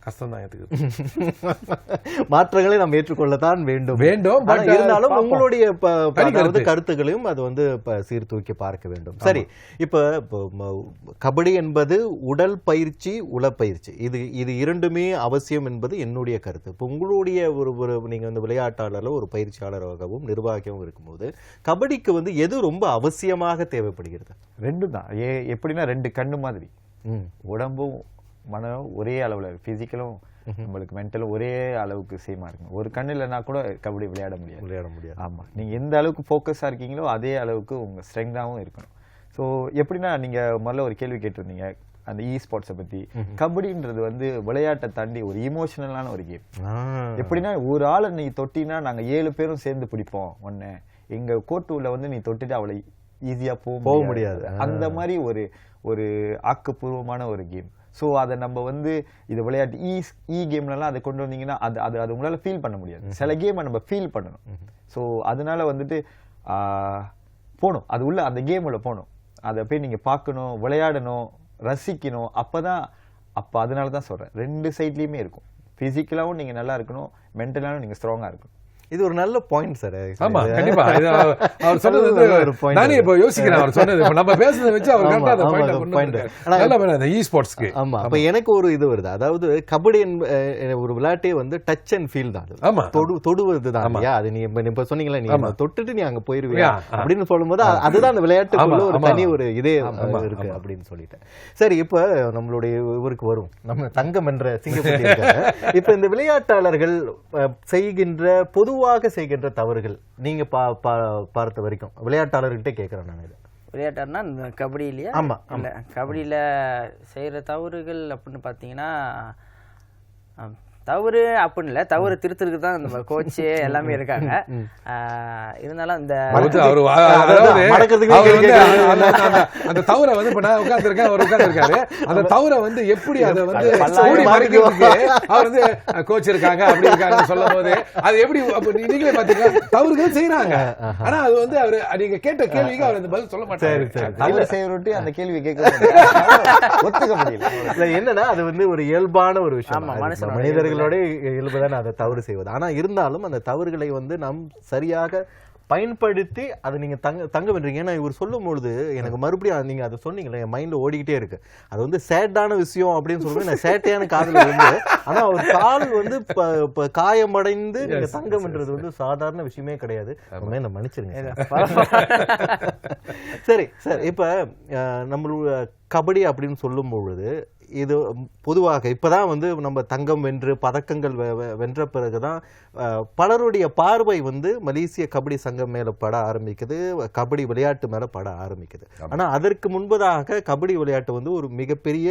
கஷ்டம் தான் ஏற்றுக்கிறது. மாற்றங்களை நம்ம ஏற்றுக்கொள்ளத்தான் வேண்டும். பட் இருந்தாலும் உங்களுடைய கருத்துக்களையும் அது வந்து சீர்தூக்கி பார்க்க வேண்டும். சரி, இப்ப கபடி என்பது உடல் பயிற்சி, உளப்பயிற்சி, இது இரண்டுமே அவசியம் என்பது என்னுடைய கருத்து. இப்போ உங்களுடைய ஒரு நீங்க வந்து விளையாட்டாளர், ஒரு பயிற்சியாளராகவும் நிர்வாகியாகவும் இருக்கும்போது கபடிக்கு வந்து எது ரொம்ப அவசியமாக தேவைப்படுகிறது? 2 தான். எப்படின்னா 2 கண்ணு மாதிரி. உடம்பும் மனம் ஒரே அளவுல, பிசிக்கலும் நம்மளுக்கு மென்டலும் ஒரே அளவுக்கு சேமா இருக்கும். ஒரு கண்ணு இல்லைன்னா கூட கபடி விளையாட முடியாது. ஆமா, நீங்க எந்த அளவுக்கு ஃபோக்கஸா இருக்கீங்களோ அதே அளவுக்கு உங்க ஸ்ட்ரெங்தாவும் இருக்கணும். ஸோ எப்படின்னா நீங்க முதல்ல ஒரு கேள்வி கேட்டிருந்தீங்க அந்த ஸ்போர்ட்ஸை பத்தி. கபடின்றது வந்து விளையாட்டை தாண்டி ஒரு இமோஷனலான ஒரு கேம். எப்படின்னா ஒரு ஆளை நீ தொட்டினா நாங்க 7 பேரும் சேர்ந்து பிடிப்போம் ஒன்னு. எங்க கோர்ட்டுல வந்து நீ தொட்டுட்டு அவளை ஈஸியா போக முடியாது. அந்த மாதிரி ஒரு ஆக்கப்பூர்வமான ஒரு கேம். ஸோ அதை நம்ம வந்து இது விளையாட்டு கேம்லலாம் அதை கொண்டு வந்தீங்கன்னா அது உங்களால் ஃபீல் பண்ண முடியாது. சில கேமை நம்ம ஃபீல் பண்ணணும். ஸோ அதனால வந்துட்டு போகணும், அது உள்ள அந்த கேம் உள்ள போகணும். அதை போய் நீங்கள் பார்க்கணும், விளையாடணும், ரசிக்கணும். அப்போ அதனால தான் சொல்கிறேன், 2 சைட்லேயுமே இருக்கும். ஃபிசிக்கலாகவும் நீங்கள் நல்லா இருக்கணும், மென்டலாகவும் நீங்கள் ஸ்ட்ராங்காக இருக்கணும். இது ஒரு நல்ல பாயிண்ட் சார். ஆமா, கண்டிப்பா. அவர் சொன்னது நானே இப்போ யோசிக்கிறேன். அவர் சொன்னது நம்ம பேசுறதை வச்சு அவர் கரெக்டா அந்த பாயிண்ட். நல்ல அந்த ஸ்போர்ட்ஸ்க்கு. ஆமா, அப்ப எனக்கு ஒரு இது வருது. அதாவது கபடி ஒரு விளையாட்டே வந்து டச் அண்ட் ஃபீல் தான். ஆமா, தொடுவது தான். அது நீ இப்ப சொன்னீங்களா, நீ தொட்டுட்டு நீ அங்க போயிருவியா அப்படின்னு சொல்லும்போது அதுதான் அந்த விளையாட்டுக்குள்ள ஒரு தனி ஒரு இதே இருக்கு அப்படின்னு சொல்லிட்டேன். சரி, இப்ப நம்மளுடைய இவருக்கு வரும், நம்ம தங்கம் என்ற சிங்கப்பூர். இப்ப இந்த விளையாட்டாளர்கள் செய்கின்ற பொதுவாக செய்கின்ற தவறுகள் நீங்க பார்த்த வரைக்கும், விளையாட்டாளர்கிட்ட கேட்கிறேன் நான். இது விளையாட்டார்னா கபடி இல்லையா? ஆமா, கபடியில செய்யற தவறுகள் அப்படின்னு பாத்தீங்கன்னா, தவறு அப்படின்னு இல்லை, தவறு திருத்திருக்கு தான் நம்ம கோச்சு எல்லாமே இருக்காங்க. இருந்தாலும் அந்த அந்த தவறை வந்து இப்ப நான் உட்கார்ந்துருக்கேன், அவர் உட்கார்ந்துருக்காரு, அந்த தவறை வந்து எப்படி அதை வந்து அவர் வந்து கோச் இருக்காங்க அப்படி இருக்காங்கன்னு சொல்லும் போது அது எப்படி நீங்களே பாத்தீங்கன்னா தவறுகள் செய்யறாங்க. ஆனா அது வந்து அவரு நீங்க கேட்ட கேள்விக்கு அவர் அந்த பதில் சொல்ல மாட்டாரு. அந்த கேள்வி கேட்க ஒத்துக்க முடியல. என்னன்னா அது வந்து ஒரு இயல்பான ஒரு விஷயம், மனிதர்கள் இயல்புதான் அதை தவறு செய்வது. ஆனா இருந்தாலும் அந்த தவறுகளை வந்து நாம் சரியாக பயன்படுத்தி அதை நீங்க தங்க வென்றீங்க. ஏன்னா இவர் சொல்லும் பொழுது எனக்கு மறுபடியும் நீங்க அதை சொன்னீங்களே, என் மைண்ட்ல ஓடிக்கிட்டே இருக்கு. அது வந்து சேட்டான விஷயம் அப்படின்னு சொல்லும்போது நான் சேட்டையான காதல வந்து, ஆனா ஒரு கால் வந்து காயமடைந்து நீங்க தங்கம்ன்றது வந்து சாதாரண விஷயமே கிடையாது. என்ன மன்னிச்சிருங்க. சரி சார், இப்ப நம்மளோட கபடி அப்படின்னு சொல்லும் பொழுது இது பொதுவாக இப்பதான் வந்து நம்ம தங்கம் வென்று பதக்கங்கள் வென்ற பிறகுதான் பலருடைய பார்வை வந்து மலேசிய கபடி சங்கம் மேல பட ஆரம்பிக்குது, கபடி விளையாட்டு மேல பட ஆரம்பிக்குது. ஆனா அதற்கு முன்பதாக கபடி விளையாட்டு வந்து ஒரு மிகப்பெரிய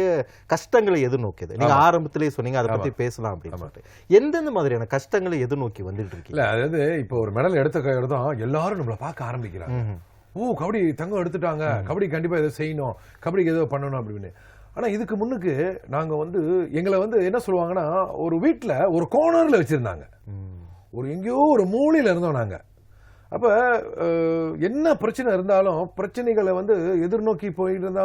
கஷ்டங்களை எதிர்நோக்கியது. நீங்க ஆரம்பத்திலேயே சொன்னீங்க, அதை பத்தி பேசலாம் அப்படின்னு சொல்லிட்டு. எந்தெந்த மாதிரியான கஷ்டங்களை எதிர்நோக்கி வந்துட்டு இருக்கீங்க? அதாவது இப்போ ஒரு மெடல் எடுத்த கையோட தான் எல்லாரும் நம்மளை பார்க்க ஆரம்பிக்கிறாங்க. ஓ, கபடி தங்கம் எடுத்துட்டாங்க, கபடி கண்டிப்பா ஏதோ செய்யணும், கபடிக்கு ஏதோ பண்ணணும் அப்படின்னு. ஆனா இதுக்கு முன்னுக்கு நாங்க வந்து எங்களை வந்து என்ன சொல்லுவாங்கன்னா, ஒரு வீட்டுல ஒரு கோனர்ல வச்சிருந்தாங்க. ஒரு எங்கேயோ ஒரு மூலையில் இருந்தோம் நாங்கள். அப்போ என்ன பிரச்சனை இருந்தாலும் பிரச்சனைகளை வந்து எதிர்நோக்கி போயிட்டு இருந்தா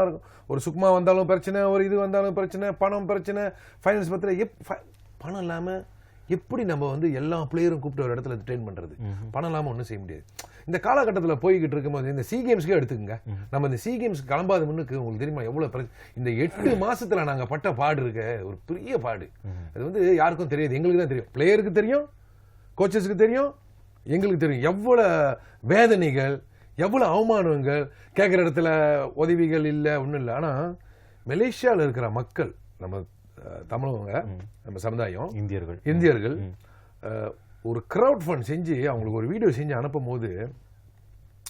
ஒரு சுக்மா வந்தாலும் பிரச்சனை, ஒரு இது வந்தாலும் பிரச்சனை, பணம் பிரச்சனை, ஃபைனான்ஸ் பத்திர பணம் இல்லாமல் எப்படி நம்ம வந்து எல்லா பிளேயரும் கூப்பிட்டு ஒரு இடத்துல ட்ரெயின் பண்ணுறது? பணம் இல்லாமல் ஒன்றும் செய்ய முடியாது. இந்த காலகட்டத்தில் போய்கிட்டு இருக்கும்போது இந்த சி கேம்ஸ்க்கே எடுத்துக்கங்க. நம்ம இந்த சி கேம்ஸ் கிளம்பாத முன்னுக்கு உங்களுக்கு தெரியுமா எவ்வளோ இந்த 8 மாசத்துல நாங்கள் பட்ட பாடு இருக்க ஒரு பெரிய பாடு. அது வந்து யாருக்கும் தெரியாது, எங்களுக்கு தான் தெரியும். பிளேயருக்கு தெரியும், கோச்சஸுக்கு தெரியும், எங்களுக்கு தெரியும் எவ்வளோ வேதனைகள், எவ்வளோ அவமானங்கள், கேட்குற இடத்துல உதவிகள் இல்லை, ஒன்றும் இல்லை. ஆனால் மலேசியாவில் இருக்கிற மக்கள், நம்ம தமிழவங்க, நம்ம சமுதாயம், இந்தியர்கள் ஒரு கிரவுட் ஃபண்ட் செஞ்சு அவங்களுக்கு ஒரு வீடியோ செஞ்சு அனுப்பும் போது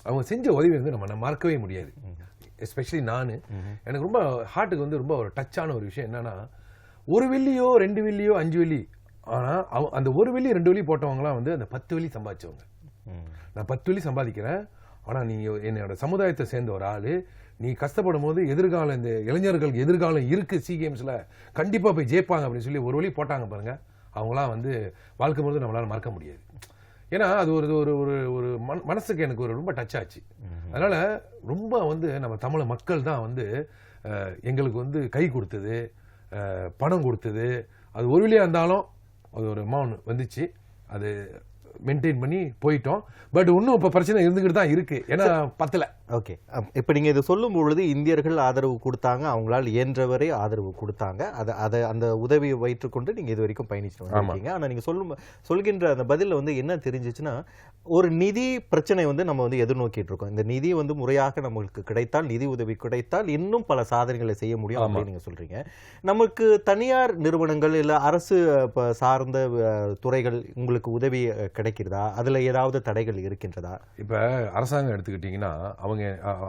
அவங்க செஞ்ச உதவி வந்து நம்ம மறக்கவே முடியாது. எஸ்பெஷலி நான் எனக்கு ரொம்ப ஹார்ட்டுக்கு வந்து ரொம்ப ஒரு டச்சான ஒரு விஷயம் என்னன்னா, 1 வெள்ளியோ 2 வெள்ளியோ 5 வெள்ளி, ஆனால் அந்த 1 வெள்ளி 2 வெள்ளி போட்டவங்களாம் வந்து அந்த 10 வெள்ளி சம்பாதிச்சவங்க. நான் 10 வெள்ளி சம்பாதிக்கிறேன், ஆனால் நீங்கள் என்னோட சமுதாயத்தை சேர்ந்த ஒரு ஆள், நீ கஷ்டப்படும் போது எதிர்காலம், இந்த இளைஞர்களுக்கு எதிர்காலம் இருக்குது, சி கேம்ஸில் கண்டிப்பாக போய் ஜெயிப்பாங்க அப்படின்னு சொல்லி 1 வெள்ளி போட்டாங்க பாருங்க. அவங்களாம் வந்து வாழ்க்கை பொழுது நம்மளால மறக்க முடியாது. ஏன்னா அது ஒரு ஒரு ஒரு ஒரு மனசுக்கு எனக்கு ஒரு ரொம்ப டச் ஆச்சு. அதனால ரொம்ப வந்து நம்ம தமிழ் மக்கள் தான் வந்து எங்களுக்கு வந்து கை கொடுத்தது, பணம் கொடுத்தது. அது 1 வெள்ளியாக இருந்தாலும் அது ஒரு அமௌண்ட் வந்துச்சு, அது மெயின்டைன் பண்ணி போயிட்டோம். பட் இன்னும் இப்போ பிரச்சனை இருந்துகிட்டு தான் இருக்கு, ஏன்னா பத்தல. ஓகே, இப்போ நீங்கள் இதை சொல்லும் பொழுது இந்தியர்கள் ஆதரவு கொடுத்தாங்க, அவங்களால் இயன்றவரை ஆதரவு கொடுத்தாங்க, அதை அந்த உதவியை வைத்துக்கொண்டு நீங்கள் இது வரைக்கும் பயணிச்சுட்டு வந்திருக்கீங்க. ஆனால் நீங்கள் சொல்கின்ற அந்த பதிலில் வந்து என்ன தெரிஞ்சிச்சுன்னா, ஒரு நிதி பிரச்சனை வந்து நம்ம வந்து எதிர்நோக்கிட்டு இருக்கோம். இந்த நிதி வந்து முறையாக நம்மளுக்கு கிடைத்தால், நிதி உதவி கிடைத்தால் இன்னும் பல சாதனைகளை செய்ய முடியும் அப்படின்னு நீங்கள் சொல்றீங்க. நமக்கு தனியார் நிறுவனங்கள் இல்லை அரசு சார்ந்த துறைகள் உங்களுக்கு உதவி கிடைக்கிறதா? அதில் ஏதாவது தடைகள் இருக்கின்றதா? இப்போ அரசாங்கம் எடுத்துக்கிட்டிங்கன்னா அவங்க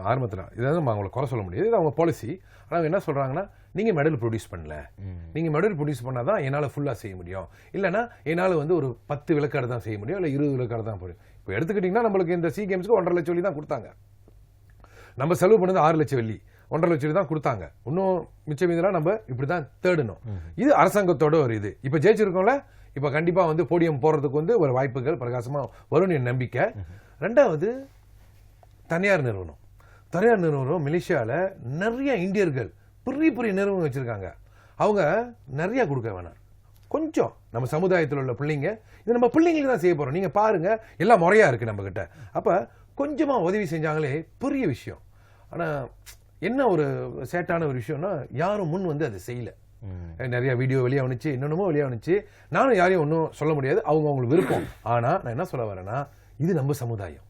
ஆரம்பத்தில் இதை நம்ம அவங்களை குறை சொல்ல முடியாது, இது அவங்க பாலிசி. ஆனால் அவங்க என்ன சொல்கிறாங்கன்னா, நீங்கள் மெடல் ப்ரொடியூஸ் பண்ணல, நீங்கள் மெடல் ப்ரொடியூஸ் பண்ணால் தான் என்னால் ஃபுல்லாக செய்ய முடியும், இல்லைனா என்னால் வந்து ஒரு 10 விளக்காடு தான் செய்ய முடியும், இல்லை 20 விளக்காடு தான் போடும். இப்போ எடுத்துக்கிட்டிங்கன்னா நம்மளுக்கு இந்த சி கேம்ஸ்க்கு 1.5 லட்சம் வெள்ளி தான் கொடுத்தாங்க. நம்ம செலவு பண்ணது 6 லட்சம் வெள்ளி, 1.5 லட்சம் வெள்ளி தான் கொடுத்தாங்க. இன்னும் மிச்சம் இதெல்லாம் நம்ம இப்படி தான் தேடணும். இது அரசாங்கத்தோட ஒரு இது. இப்போ ஜெயிச்சிருக்கோம்ல, இப்போ கண்டிப்பாக வந்து போடியம் போகிறதுக்கு வந்து ஒரு வாய்ப்புகள் பிரகாசமாக வரும்னு என் நம்பிக்கை. ரெண்டாவது தனியார் நிறுவனம் மலேசியாவில் நிறைய இந்தியர்கள் பெரிய பெரிய நிறுவனம் வச்சிருக்காங்க. அவங்க நிறைய கொடுக்க வேணாம், கொஞ்சம் நம்ம சமுதாயத்தில் உள்ள பிள்ளைங்க, இது நம்ம பிள்ளைங்களுக்கு தான் செய்ய போறோம், நீங்க பாருங்க எல்லாம் முறையா இருக்கு நம்ம கிட்ட, அப்ப கொஞ்சமா உதவி செஞ்சாங்களே பெரிய விஷயம். ஆனா என்ன ஒரு சேட்டான ஒரு விஷயம்னா, யாரும் முன் வந்து அதை செய்யல. நிறைய வீடியோ வெளியே வந்துச்சு, இன்னொன்னுமோ வெளியே வந்துச்சு. நானும் யாரையும் ஒன்றும் சொல்ல முடியாது, அவங்களுக்கு விருப்பம். ஆனா நான் என்ன சொல்ல வரேன்னா, இது நம்ம சமுதாயம்,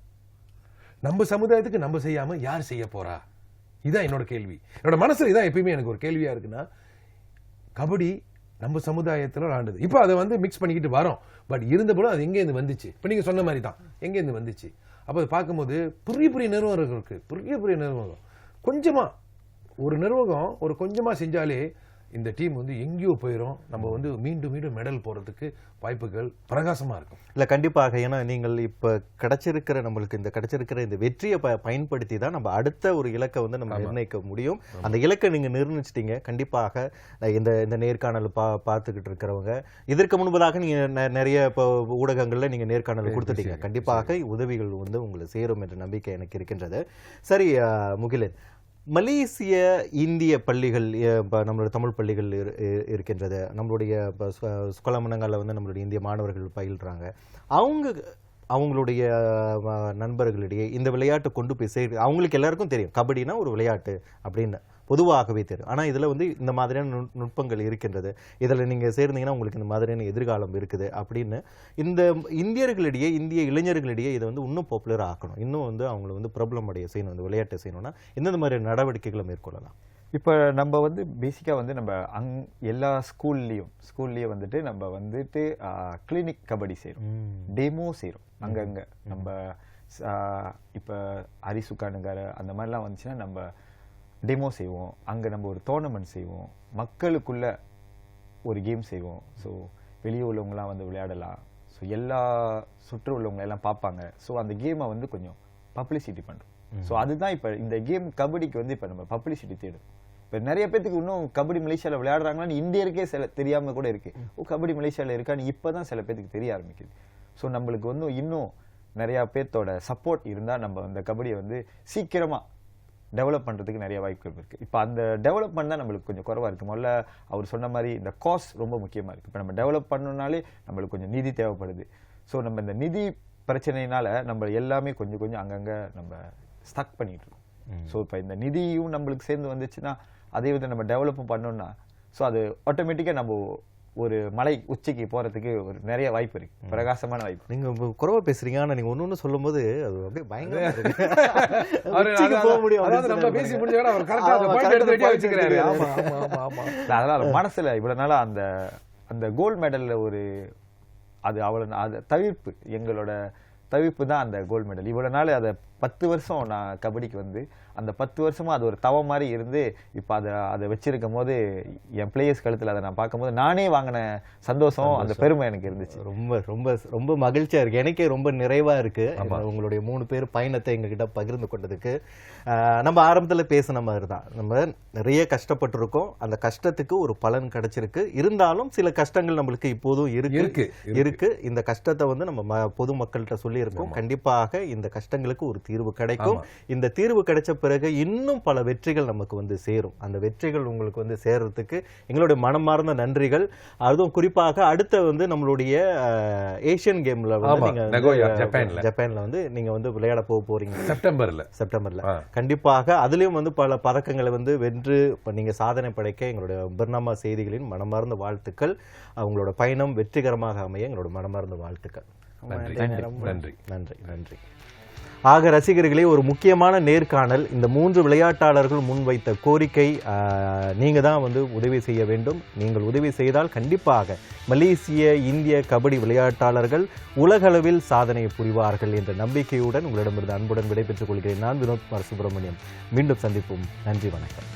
நம்ம சமுதாயத்துக்கு நம்ம செய்யாம யார் செய்ய போறா? இதுதான் என்னோட கேள்வி. என்னோட மனசுல இதான் எப்பயுமே எனக்கு ஒரு கேள்வியா இருக்குன்னா, கபடி நம்ம சமுதாயத்தில் விளாண்டது, இப்போ அதை வந்து மிக்ஸ் பண்ணிக்கிட்டு வரோம். பட் இருந்தபோது அது எங்கேருந்து வந்துச்சு? இப்போ நீங்க சொன்ன மாதிரி தான் எங்கேருந்து வந்துச்சு? அப்போ அதை பார்க்கும்போது பெரிய பெரிய நிறுவனம் இருக்கு, பெரிய நிறுவனம். கொஞ்சமா ஒரு நிர்வாகம் ஒரு கொஞ்சமா செஞ்சாலே இந்த டீம் வந்து எங்கேயோ போயிடும். நம்ம வந்து மீண்டும் மெடல் போறதுக்கு வாய்ப்புகள் பிரகாசமா இருக்கும். இல்ல கண்டிப்பாக. ஏன்னா நீங்கள் இப்ப நம்மளுக்கு கிடைச்சிருக்கிற இந்த வெற்றியை பயன்படுத்தி தான் நம்ம அடுத்த ஒரு இலக்கை வந்து நம்ம நிர்ணயிக்க முடியும். அந்த இலக்கை நீங்க நிர்ணயிச்சிட்டீங்க. கண்டிப்பாக இந்த நேர்காணல் பார்த்துக்கிட்டு இருக்கிறவங்க, இதற்கு முன்பதாக நீங்க நிறைய ஊடகங்கள்ல நீங்க நேர்காணல் கொடுத்துட்டீங்க. கண்டிப்பாக உதவிகள் வந்து உங்களுக்கு சேரும் என்ற நம்பிக்கை எனக்கு இருக்கின்றது. சரி முகிலன், மலேசிய இந்திய பள்ளிகள், நம்மளுடைய தமிழ் பள்ளிகள் இருக்கின்றது, நம்மளுடைய ஸ்கொலமனங்களில் வந்து நம்மளுடைய இந்திய மாணவர்கள் பயில்றாங்க. அவங்களுடைய நண்பர்களிடையே இந்த விளையாட்டு கொண்டு போய் அவங்களுக்கு எல்லாருக்கும் தெரியும் கபடினா ஒரு விளையாட்டு அப்படின்னு பொதுவாகவே தெரியும். ஆனால் இதில் வந்து இந்த மாதிரியான நுட்பங்கள் இருக்கின்றது, இதில் நீங்கள் சேர்ந்தீங்கன்னா உங்களுக்கு இந்த மாதிரியான எதிர்காலம் இருக்குது அப்படின்னு இந்த இந்தியர்களிடையே, இந்திய இளைஞர்களிடையே இதை வந்து இன்னும் பாப்புலர் ஆக்கணும், இன்னும் வந்து அவங்களை வந்து பிரபலம் அடைய செய்யணும், இந்த விளையாட்டை செய்யணும்னா எந்தெந்த மாதிரி நடவடிக்கைகளை மேற்கொள்ளலாம்? இப்போ நம்ம வந்து பேசிக்காக வந்து நம்ம எல்லா ஸ்கூல்லேயும் வந்துட்டு நம்ம வந்துட்டு கிளினிக் கபடி செய்கிறோம், டெமோ செய்கிறோம். அங்கங்கே நம்ம இப்போ அரிசுக்கானுங்கிற அந்த மாதிரிலாம் வந்துச்சுன்னா நம்ம டெமோ செய்வோம். அங்கே நம்ம ஒரு டோர்னமெண்ட் செய்வோம், மக்களுக்குள்ள ஒரு கேம் செய்வோம். ஸோ வெளியே உள்ளவங்களாம் வந்து விளையாடலாம், ஸோ எல்லா சுற்று உள்ளவங்க எல்லாம் பார்ப்பாங்க. ஸோ அந்த கேமை வந்து கொஞ்சம் பப்ளிசிட்டி பண்ணுறோம். ஸோ அதுதான் இப்போ இந்த கேம் கபடிக்கு வந்து இப்போ நம்ம பப்ளிசிட்டி தேடும். இப்போ நிறைய பேருக்கு இன்னும் கபடி மலேசியாவில் விளையாடுறாங்களான்னு இந்தியருக்கே தெரியாமல் கூட இருக்கு. கபடி மலேசியாவில் இருக்கான்னு இப்போ தான் சில பேருக்கு தெரிய ஆரம்பிக்குது. ஸோ நம்மளுக்கு வந்து இன்னும் நிறையா பேர்த்தோட சப்போர்ட் இருந்தால் நம்ம அந்த கபடியை வந்து சீக்கிரமாக டெவலப் பண்ணுறதுக்கு நிறைய வாய்ப்புகள் இருக்குது. இப்போ அந்த டெவலப்மெண்ட் தான் நம்மளுக்கு கொஞ்சம் குறைவாக இருக்குது. முதல்ல அவர் சொன்ன மாதிரி இந்த காஸ்ட் ரொம்ப முக்கியமாக இருக்குது. இப்போ நம்ம டெவலப் பண்ணணுன்னாலே நம்மளுக்கு கொஞ்சம் நிதி தேவைப்படுது. ஸோ நம்ம இந்த நிதி பிரச்சனையினால நம்ம எல்லாமே கொஞ்சம் கொஞ்சம் அங்கங்கே நம்ம ஸ்டக் பண்ணிட்டு இருக்கோம். ஸோ இப்போ இந்த நிதியும் நம்மளுக்கு சேர்ந்து வந்துச்சுன்னா அதே வித நம்ம டெவலப்பும் பண்ணோம்னா ஸோ அது ஆட்டோமேட்டிக்காக நம்ம ஒரு மலை உச்சிக்கு போறதுக்கு ஒரு நிறைய வாய்ப்பு இருக்கு, பிரகாசமான வாய்ப்பு. நீங்க குறைவா பேசுறீங்க, ஆனா நீங்க ஒண்ணு சொல்லும் போது அது அப்படியே பயங்கரமா இருக்கு. அதனால மனசுல இவ்வளவு நாளா அந்த அந்த கோல்டு மெடல்ல ஒரு அது அவ்வளவு தவிர்ப்பு, எங்களோட தவிர்ப்பு தான் அந்த கோல்டு மெடல். இவ்வளவு நாள் அதை 10 வருஷம் நான் கபடிக்கு வந்து அந்த 10 வருஷமா அது ஒரு தவம் மாதிரி இருந்து இப்போ அதை வச்சிருக்கும் போது என் பிளேயர்ஸ் கழுத்தில் அதை நான் பார்க்கும்போது நானே வாங்கின சந்தோஷம், அந்த பெருமை எனக்கு இருந்துச்சு. ரொம்ப ரொம்ப ரொம்ப மகிழ்ச்சியா இருக்கு, எனக்கே ரொம்ப நிறைவா இருக்கு உங்களுடைய 3 பேர் பயணத்தை எங்ககிட்ட பகிர்ந்து கொண்டதுக்கு. நம்ம ஆரம்பத்துல பேசின மாதிரி தான், நம்ம நிறைய கஷ்டப்பட்டிருக்கோம், அந்த கஷ்டத்துக்கு ஒரு பலன் கிடைச்சிருக்கு. இருந்தாலும் சில கஷ்டங்கள் நம்மளுக்கு இப்போதும் இருக்கு. இந்த கஷ்டத்தை வந்து நம்ம பொதுமக்கள்கிட்ட சொல்லி இருக்கோம். கண்டிப்பாக இந்த கஷ்டங்களுக்கு ஒரு தீர்வு கிடைக்கும். இந்த தீர்வு கிடைச்ச பிறகு இன்னும் பல வெற்றிகள் நமக்கு வந்து சேரும். அந்த வெற்றிகள் உங்களுக்கு வந்து சேர்றதுக்கு எங்களுடைய மனமார்ந்த நன்றிகள். அதுவும் குறிப்பாக அடுத்த வந்து நம்மளுடைய ஏசியன் கேம்ல வந்து ஜப்பான்ல வந்து நீங்க வந்து விளையாட போறீங்க செப்டம்பர்ல. கண்டிப்பாக அதுலயும் வந்து பல பதக்கங்களை வந்து வென்று நீங்க சாதனை படைக்க எங்களுடைய பர்னாமா செய்திகளின் மனமார்ந்த வாழ்த்துக்கள். அவங்களோட பயணம் வெற்றிகரமாக அமைய எங்களோட மனமார்ந்த வாழ்த்துக்கள். நன்றி. நன்றி நன்றி. ஆக ரசிகர்களே, ஒரு முக்கியமான நேர்காணல். இந்த 3 விளையாட்டாளர்கள் முன்வைத்த கோரிக்கை, நீங்க தான் வந்து உதவி செய்ய வேண்டும். நீங்கள் உதவி செய்தால் கண்டிப்பாக மலேசிய இந்திய கபடி விளையாட்டாளர்கள் உலகளவில் சாதனை புரிவார்கள் என்ற நம்பிக்கையுடன் உங்களிடமிருந்து அன்புடன் விடைபெற்றுக் கொள்கிறேன். நான் வினோத் குமார் சுப்பிரமணியம். மீண்டும் சந்திப்போம். நன்றி, வணக்கம்.